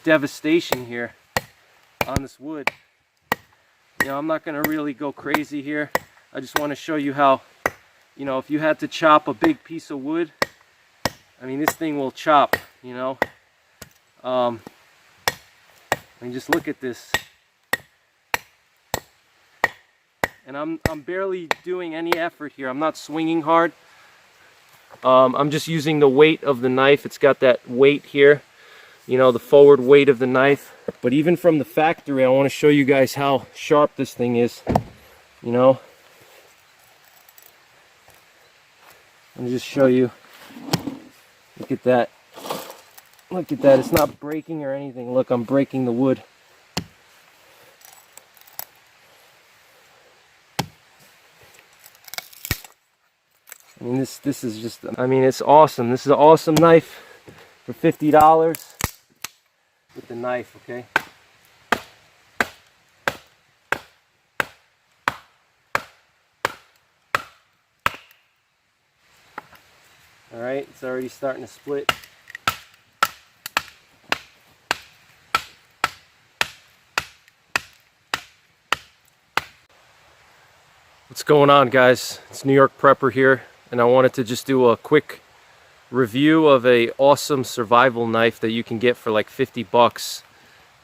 devastation here on this wood. You know, I'm not going to really go crazy here. I just want to show you how, you know, if you had to chop a big piece of wood, I mean, this thing will chop, you know. I mean, just look at this. And I'm barely doing any effort here. I'm not swinging hard. I'm just using the weight of the knife. It's got that weight here, you know, the forward weight of the knife. But even from the factory, I want to show you guys how sharp this thing is, you know. Let me just show you. Look at that. Look at that. It's not breaking or anything. Look, I'm breaking the wood. I mean, this is just, I mean, it's awesome. This is an awesome knife for $50 with the knife, okay? All right, it's already starting to split. What's going on, guys? It's New York Prepper here. And I wanted to just do a quick review of a awesome survival knife that you can get for like 50 bucks.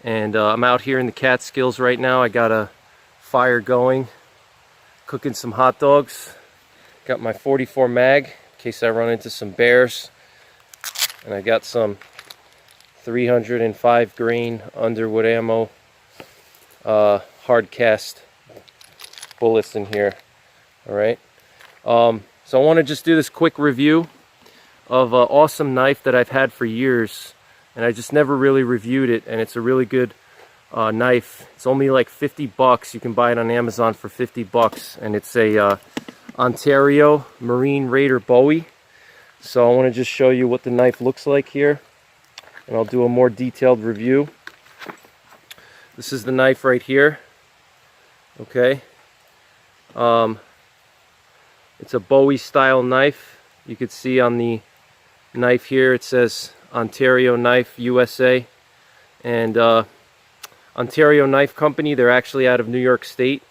And I'm out here in the Catskills right now. I got a fire going, cooking some hot dogs. Got my 44 mag in case I run into some bears. And I got some 305 grain Underwood ammo, hard cast bullets in here. All right. So I want to just do this quick review of an awesome knife that I've had for years, and I just never really reviewed it, and it's a really good knife. It's only like 50 bucks. You can buy it on Amazon for 50 bucks, and it's a Ontario Marine Raider Bowie. So I want to just show you what the knife looks like here, and I'll do a more detailed review. This is the knife right here. Okay. It's a Bowie style knife. You can see on the knife here it says Ontario Knife USA, and Ontario Knife Company, they're actually out of New York State.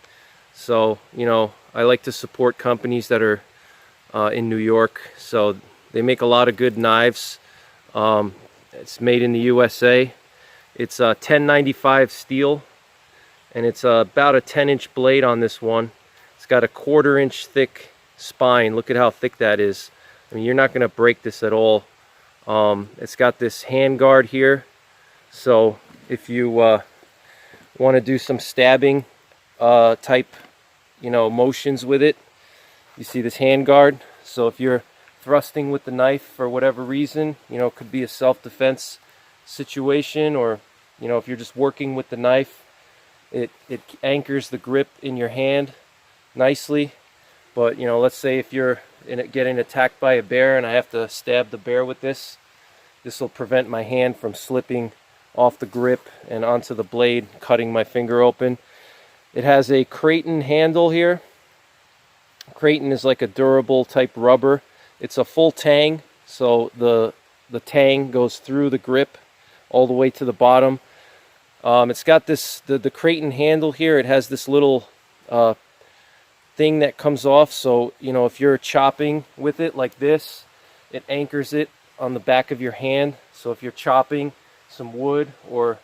So, you know, I like to support companies that are in New York. So they make a lot of good knives. It's made in the USA. It's 1095 steel, and it's about a 10-inch blade on this one. It's got a 1/4 inch thick spine. Look at how thick that is. I mean, you're not going to break this at all. It's got this hand guard here, so if you want to do some stabbing type, you know, motions with it, you see this hand guard. So if you're thrusting with the knife for whatever reason, you know, it could be a self-defense situation, or, you know, if you're just working with the knife, it anchors the grip in your hand nicely. But, you know, let's say if you're getting attacked by a bear and I have to stab the bear with this, this will prevent my hand from slipping off the grip and onto the blade, cutting my finger open. It has a Creighton handle here. Creighton is like a durable type rubber. It's a full tang, so the tang goes through the grip all the way to the bottom. It's got this, the Creighton handle here, it has this little thing that comes off, so, you know, if you're chopping with it like this, it anchors it on the back of your hand. So if you're chopping some wood or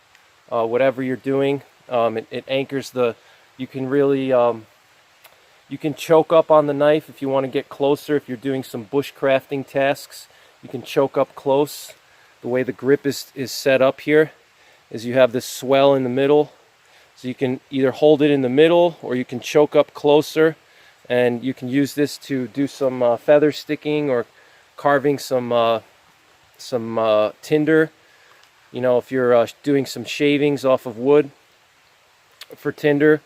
whatever you're doing, it anchors the, you can really, you can choke up on the knife if you want to get closer. If you're doing some bushcrafting tasks, you can choke up close. The way the grip is set up here is you have this swell in the middle, so you can either hold it in the middle or you can choke up closer, and you can use this to do some feather sticking or carving some tinder. You know, if you're doing some shavings off of wood for tinder,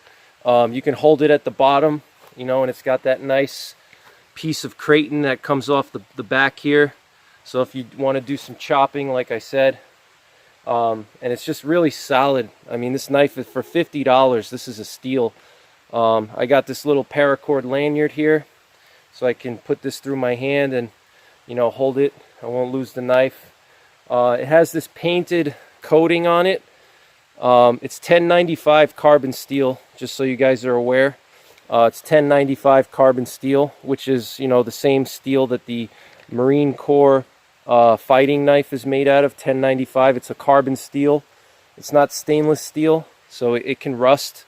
you can hold it at the bottom, you know, and it's got that nice piece of Creighton that comes off the back here. So if you want to do some chopping, like I said, and it's just really solid. I mean, this knife is for $50. This is a steal. I got this little paracord lanyard here, so I can put this through my hand and, you know, hold it. I won't lose the knife. It has this painted coating on it. It's 1095 carbon steel, just so you guys are aware. It's 1095 carbon steel, which is, you know, the same steel that the Marine Corps fighting knife is made out of. 1095. It's a carbon steel. It's not stainless steel, so it can rust.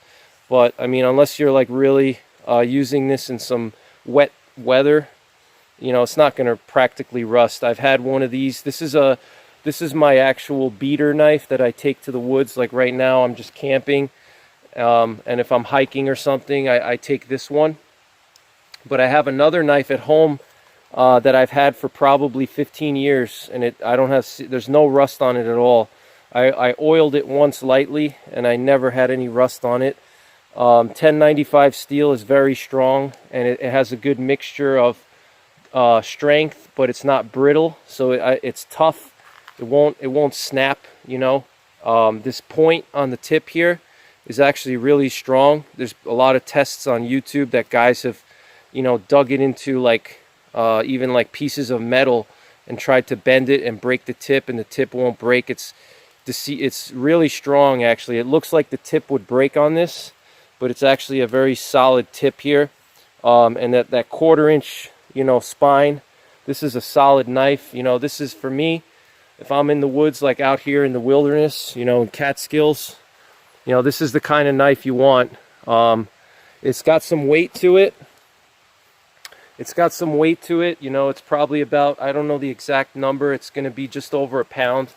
But I mean, unless you're like really using this in some wet weather, you know, it's not going to practically rust. I've had one of these. This is my actual beater knife that I take to the woods. Like right now, I'm just camping, and if I'm hiking or something, I take this one. But I have another knife at home that I've had for probably 15 years, and there's no rust on it at all. I oiled it once lightly, and I never had any rust on it. 1095 steel is very strong, and it has a good mixture of strength, but it's not brittle, so it's tough. It won't snap, you know. This point on the tip here is actually really strong. There's a lot of tests on YouTube that guys have, you know, dug it into like even like pieces of metal and tried to bend it and break the tip, and the tip won't break. It's really strong, actually. It looks like the tip would break on this, but it's actually a very solid tip here. And that 1/4 inch, you know, spine. This is a solid knife. You know, this is for me, if I'm in the woods, like out here in the wilderness, you know, in Catskills, you know, this is the kind of knife you want. It's got some weight to it. You know, it's probably about, I don't know the exact number. It's going to be just over a pound.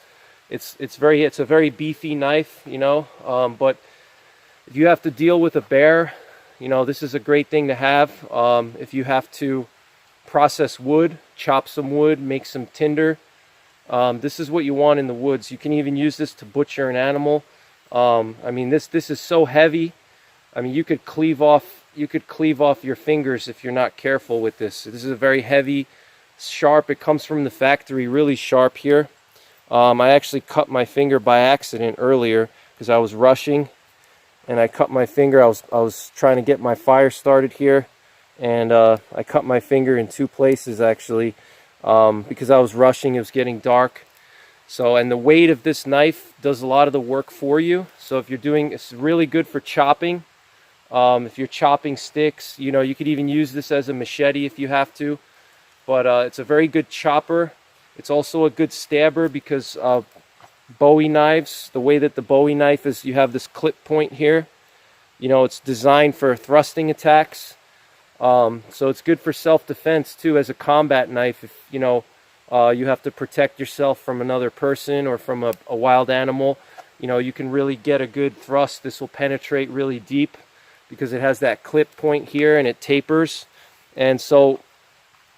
It's a very beefy knife, you know. But if you have to deal with a bear, you know, this is a great thing to have. If you have to process wood, chop some wood, make some tinder, this is what you want in the woods. You can even use this to butcher an animal. I mean, this is so heavy. I mean, you could cleave off your fingers if you're not careful with this. This is a very heavy, sharp. It comes from the factory, really sharp here. I actually cut my finger by accident earlier because I was rushing, and I cut my finger. I was trying to get my fire started here, and I cut my finger in 2 places actually, because I was rushing. It was getting dark. So, and the weight of this knife does a lot of the work for you. So if you're doing, it's really good for chopping. If you're chopping sticks, you know, you could even use this as a machete if you have to. But it's a very good chopper. It's also a good stabber because Bowie knives, the way that the Bowie knife is, you have this clip point here. You know, it's designed for thrusting attacks. So it's good for self-defense too, as a combat knife. If, you know, you have to protect yourself from another person or from a wild animal, you know, you can really get a good thrust. This will penetrate really deep because it has that clip point here and it tapers. And so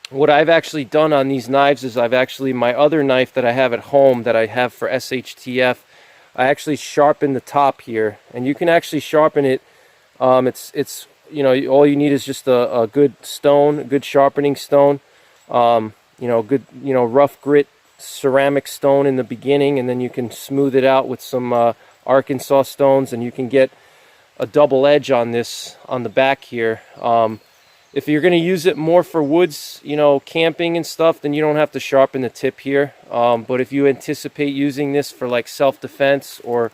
what I've actually done on these knives is my other knife that I have at home that I have for SHTF, I actually sharpen the top here, and you can actually sharpen it. It's you know, all you need is just a good stone, a good sharpening stone. You know, good, you know, rough grit ceramic stone in the beginning, and then you can smooth it out with some Arkansas stones, and you can get a double edge on this on the back here. If you're going to use it more for woods, you know, camping and stuff, then you don't have to sharpen the tip here. But if you anticipate using this for like self-defense or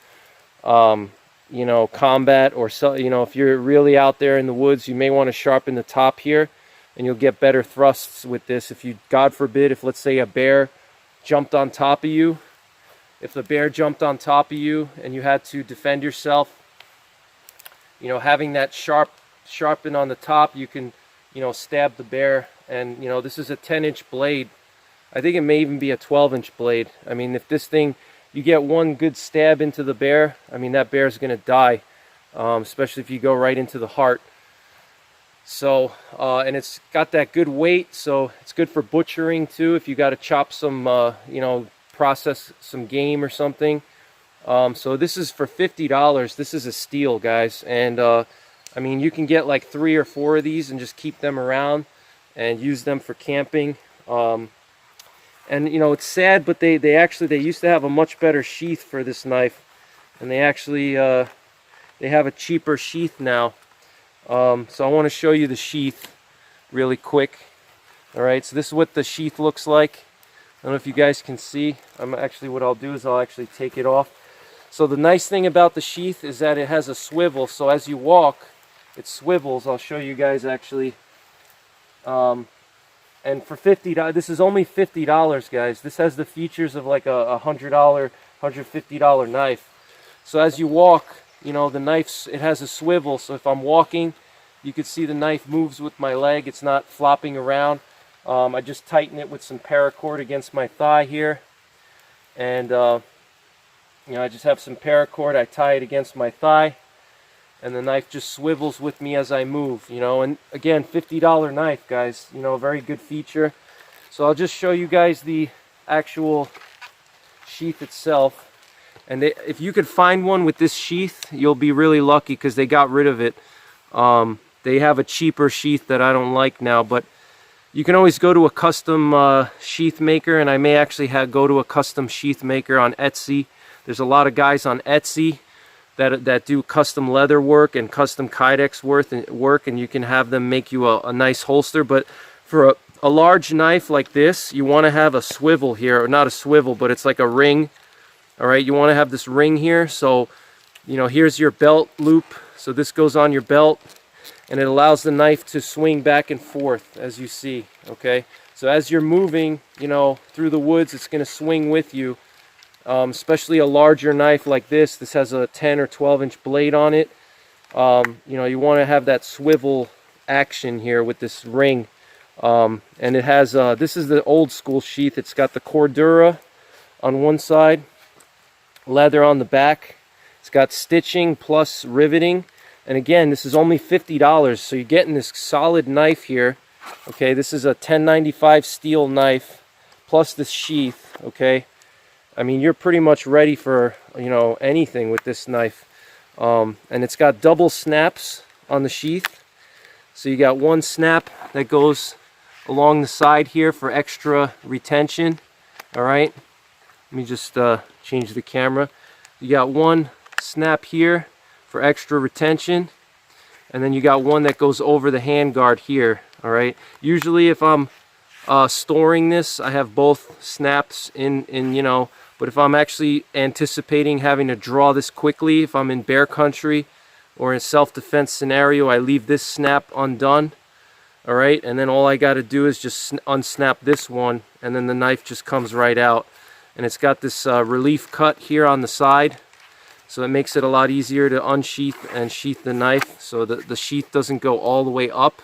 you know, combat, or you know, if you're really out there in the woods, you may want to sharpen the top here, and you'll get better thrusts with this. If you, God forbid, if let's say a bear jumped on top of you, if the bear jumped on top of you and you had to defend yourself, you know, having that sharpen on the top, you can, you know, stab the bear. And you know, this is a 10-inch blade. I think it may even be a 12-inch blade. I mean, if this thing, you get one good stab into the bear, I mean, that bear's going to die, especially if you go right into the heart. So, and it's got that good weight, so it's good for butchering too, if you got to chop some, you know, process some game or something. So this is for $50. This is a steal, guys. And I mean, you can get like 3 or 4 of these and just keep them around and use them for camping. And you know, it's sad, but they used to have a much better sheath for this knife, and they actually they have a cheaper sheath now. So I want to show you the sheath really quick. All right, so this is what the sheath looks like. I don't know if you guys can see. What I'll do is I'll actually take it off. So the nice thing about the sheath is that it has a swivel, so as you walk it swivels. I'll show you guys actually. And for $50, this is only $50, guys. This has the features of like a $100, $150 knife. So as you walk, you know, the knife, it has a swivel, so if I'm walking, you can see the knife moves with my leg. It's not flopping around. I just tighten it with some paracord against my thigh here, and you know, I just have some paracord. I tie it against my thigh, and the knife just swivels with me as I move, you know. And again, $50 knife, guys, you know, very good feature. So I'll just show you guys the actual sheath itself. And if you could find one with this sheath, you'll be really lucky, because they got rid of it. They have a cheaper sheath that I don't like now, but you can always go to a custom sheath maker, and I may actually go to a custom sheath maker on Etsy. There's a lot of guys on Etsy that do custom leather work and custom kydex work, and you can have them make you a nice holster. But for a large knife like this, you want to have a swivel here, or not a swivel, but it's like a ring. All right, you want to have this ring here. So, you know, here's your belt loop. So this goes on your belt, and it allows the knife to swing back and forth, as you see. Okay, so as you're moving, you know, through the woods, it's going to swing with you. Especially a larger knife like this. This has a 10 or 12-inch blade on it. You know, you want to have that swivel action here with this ring. And it has, this is the old school sheath. It's got the Cordura on one side, leather on the back. It's got stitching plus riveting. And again, this is only $50, so you're getting this solid knife here. Okay, this is a 1095 steel knife plus this sheath. Okay, I mean, you're pretty much ready for, you know, anything with this knife. And it's got double snaps on the sheath. So you got one snap that goes along the side here for extra retention. All right, let me just change the camera. You got one snap here for extra retention, and then you got one that goes over the handguard here. All right, usually if I'm storing this, I have both snaps in, you know, but if I'm actually anticipating having to draw this quickly, if I'm in bear country or in a self-defense scenario, I leave this snap undone. All right, and then all I got to do is just unsnap this one, and then the knife just comes right out. And it's got this relief cut here on the side, so it makes it a lot easier to unsheath and sheath the knife, so the sheath doesn't go all the way up.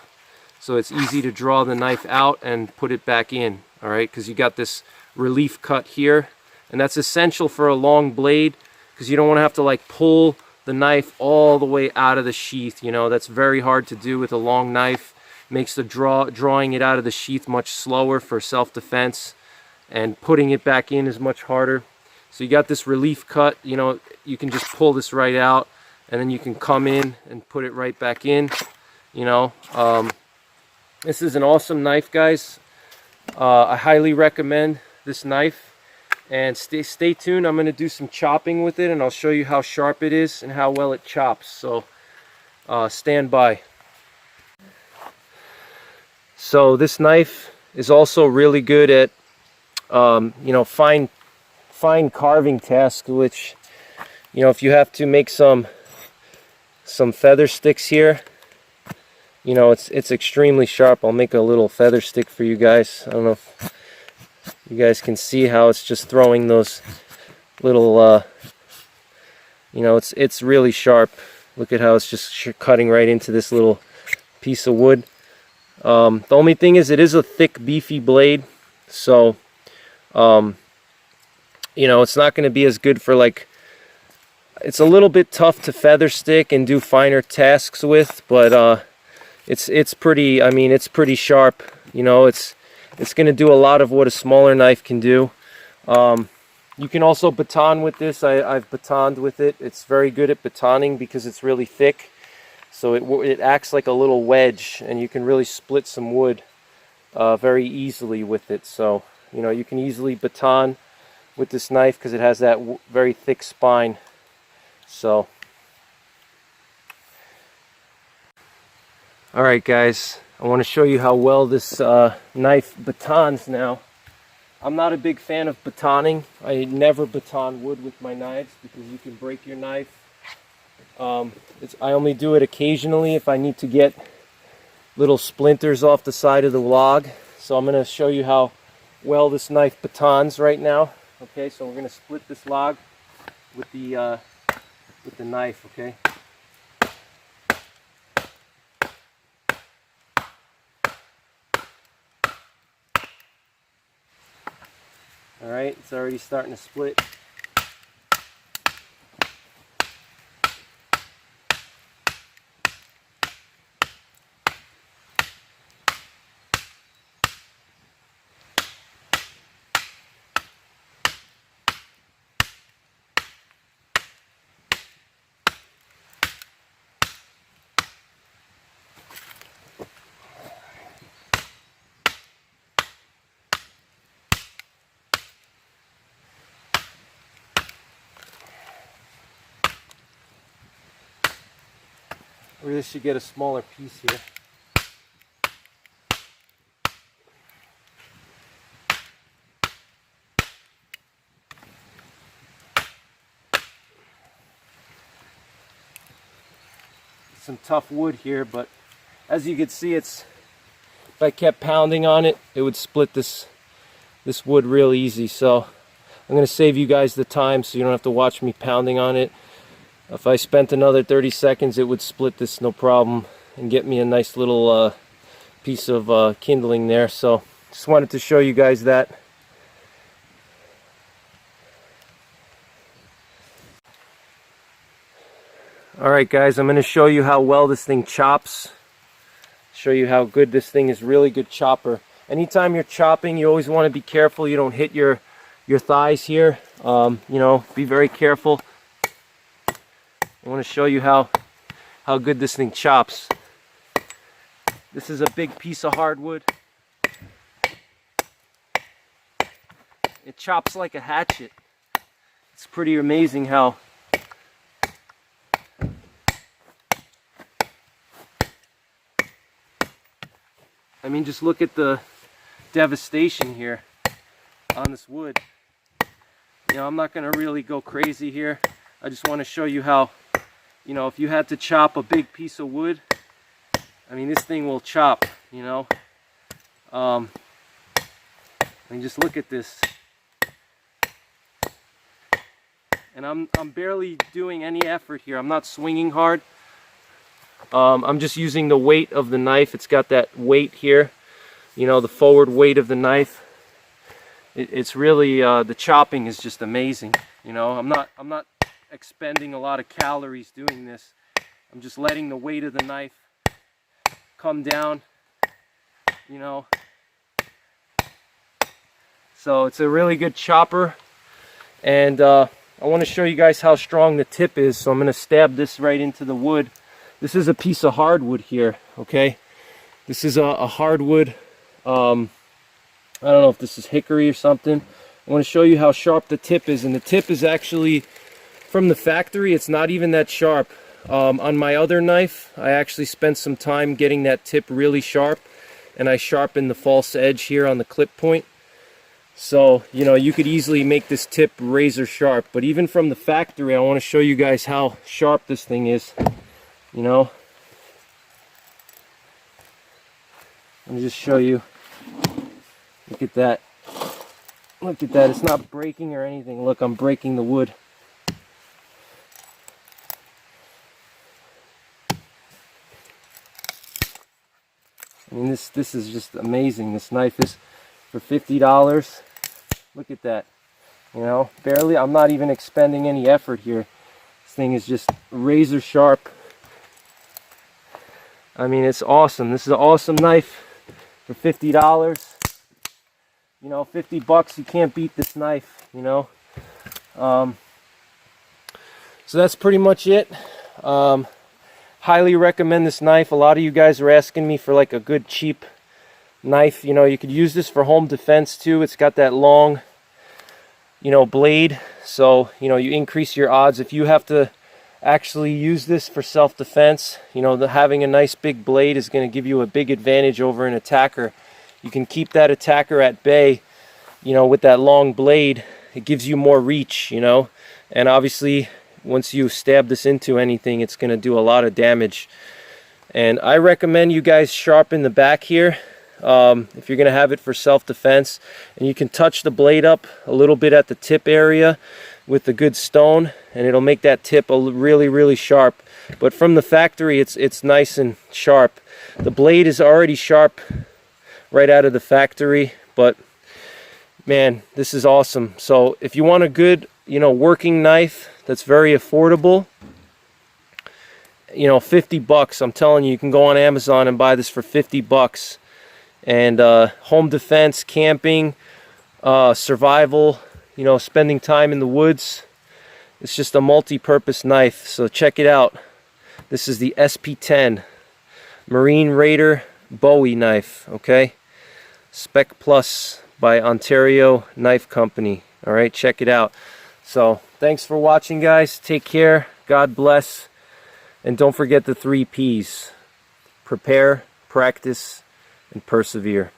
So it's easy to draw the knife out and put it back in, all right, because you got this relief cut here. And that's essential for a long blade, because you don't want to have to like pull the knife all the way out of the sheath. You know, that's very hard to do with a long knife. Makes the drawing it out of the sheath much slower for self-defense, and putting it back in is much harder. So you got this relief cut, you know, you can just pull this right out, and then you can come in and put it right back in, you know. This is an awesome knife, guys. I highly recommend this knife. And stay tuned. I'm going to do some chopping with it, and I'll show you how sharp it is and how well it chops. So stand by. So this knife is also really good at you know, fine carving tasks, which, you know, if you have to make some feather sticks here, you know, it's extremely sharp. I'll make a little feather stick for you guys. I don't know if you guys can see how it's just throwing those little, you know, it's really sharp. Look at how it's just cutting right into this little piece of wood. The only thing is, it is a thick, beefy blade, so, you know, it's not going to be as good for, like, it's a little bit tough to feather stick and do finer tasks with, but it's pretty, I mean, it's pretty sharp. You know, it's going to do a lot of what a smaller knife can do. You can also baton with this. I've batoned with it. It's very good at batoning because it's really thick. So it acts like a little wedge, and you can really split some wood very easily with it. So, you know, you can easily baton with this knife because it has that very thick spine. So, alright guys, I want to show you how well this knife batons now. I'm not a big fan of batoning. I never baton wood with my knives because you can break your knife. I only do it occasionally if I need to get little splinters off the side of the log. So I'm going to show you how well this knife batons right now. Okay, so we're going to split this log with the knife. Okay. All right, it's already starting to split. We really should get a smaller piece here. Some tough wood here, but as you can see, if I kept pounding on it, it would split this wood real easy. So I'm going to save you guys the time so you don't have to watch me pounding on it. If I spent another 30 seconds, it would split this no problem and get me a nice little piece of kindling there. So just wanted to show you guys that. Alright guys, I'm going to show you how well this thing chops. Show you how good this thing is. Really good chopper. Anytime you're chopping, you always want to be careful you don't hit your thighs here. You know, be very careful. I want to show you how good this thing chops. This is a big piece of hardwood. It chops like a hatchet. It's pretty amazing how I mean, just look at the devastation here on this wood. You know, I'm not going to really go crazy here. I just want to show you how, you know, if you had to chop a big piece of wood, I mean, this thing will chop, you know. I mean, just look at this. And I'm barely doing any effort here. I'm not swinging hard. I'm just using the weight of the knife. It's got that weight here, you know, the forward weight of the knife. It's really the chopping is just amazing. You know, I'm not expending a lot of calories doing this. I'm just letting the weight of the knife come down, you know. So it's a really good chopper, and I want to show you guys how strong the tip is. So I'm going to stab this right into the wood. This is a piece of hardwood here, okay? This is a hardwood, I don't know if this is hickory or something. I want to show you how sharp the tip is, and the tip is actually from the factory. It's not even that sharp. On my other knife, I actually spent some time getting that tip really sharp, and I sharpened the false edge here on the clip point. So, you know, you could easily make this tip razor sharp, but even from the factory, I want to show you guys how sharp this thing is. You know, let me just show you. Look at that. Look at that. It's not breaking or anything. Look, I'm breaking the wood. I mean, this is just amazing. This knife is for $50. Look at that. You know, barely. I'm not even expending any effort here. This thing is just razor sharp. I mean, it's awesome. This is an awesome knife for $50. You know, $50, you can't beat this knife, you know. So that's pretty much it. Highly recommend this knife. A lot of you guys are asking me for like a good cheap knife. You know, you could use this for home defense too. It's got that long, you know, blade. So, you know, you increase your odds if you have to actually use this for self-defense. You know, having a nice big blade is going to give you a big advantage over an attacker. You can keep that attacker at bay you know, with that long blade, it gives you more reach, you know. And obviously, once you stab this into anything, it's going to do a lot of damage. And I recommend you guys sharpen the back here if you're going to have it for self-defense. And you can touch the blade up a little bit at the tip area with the good stone, and it'll make that tip really sharp. But from the factory, it's nice and sharp. The blade is already sharp right out of the factory, but man, this is awesome. So if you want a good, you know, working knife that's very affordable, you know, 50 bucks, I'm telling you, you can go on Amazon and buy this for 50 bucks. And home defense, camping, survival, you know, spending time in the woods. It's just a multi-purpose knife, so check it out. This is the SP10 Marine Raider Bowie knife, okay? Spec-plus by Ontario Knife Company. All right, check it out. So thanks for watching, guys. Take care. God bless. And don't forget the 3 P's. Prepare, practice, and persevere.